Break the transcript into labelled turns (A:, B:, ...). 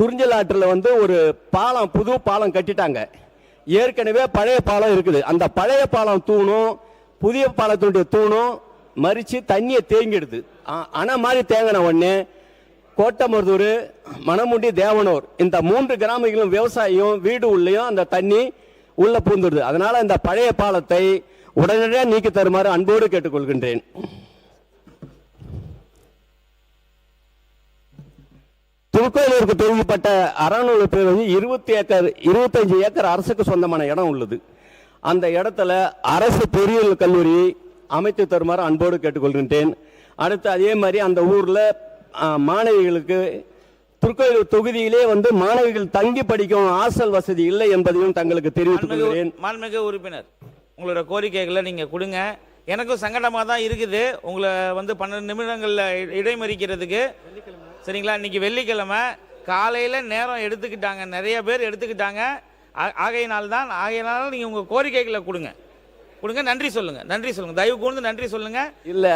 A: துறிஞ்சல் ஆற்றுல வந்து ஒரு பாலம், புது பாலம் கட்டிட்டாங்க. ஏற்கனவே பழைய பாலம் இருக்குது. அந்த பழைய பாலம் தூணும் புதிய பாலத்துடைய தூணும் மறிச்சு தண்ணியை தேங்கிடுது. அணை மாதிரி தேங்கின உடனே கோட்டமருதூர், மணமுண்டி, தேவனூர் இந்த 3 கிராமங்களும் விவசாயியும் வீடு உள்ளேயும் அந்த தண்ணி உள்ள பூந்துடுது. அதனால இந்த பழைய பாலத்தை உடனடியாக நீக்கி தருமாறு அன்போடு கேட்டுக்கொள்கின்றேன். திருக்கோயிலூருக்கு பிரிவுப்பட்ட அறநூறு பேர் 25 ஏக்கர் அரசுக்கு சொந்தமான இடம் உள்ளது. அந்த இடத்துல அரசு பொறியியல் கல்லூரி அமைத்து தருமாறு அன்போடு கேட்டுக்கொள்கின்றேன். அடுத்து அதே மாதிரி அந்த ஊர்ல மாணவிகளுக்கு திருக்கோயிலூர் தொகுதியிலே வந்து மாணவிகள் தங்கி படிக்கும் ஹாஸ்டல் வசதி இல்லை என்பதையும் தங்களுக்கு தெரிவித்துக் கொள்கிறேன்.
B: மாண்புமிகு உறுப்பினர், உங்களோட கோரிக்கைகளை நீங்க கொடுங்க. எனக்கும் சங்கடமா தான் இருக்குது உங்களை வந்து 12 நிமிடங்கள்ல இடைமறிக்கிறதுக்கு. சரிங்களா? இன்னைக்கு வெள்ளிக்கிழமை காலையில நேரம் எடுத்துக்கிட்டாங்க, நிறைய பேர் எடுத்துக்கிட்டாங்க. ஆகையினால நீங்க உங்க கோரிக்கைகளை கொடுங்க. நன்றி சொல்லுங்க. தயவு கூர்ந்து நன்றி சொல்லுங்க.
A: இல்ல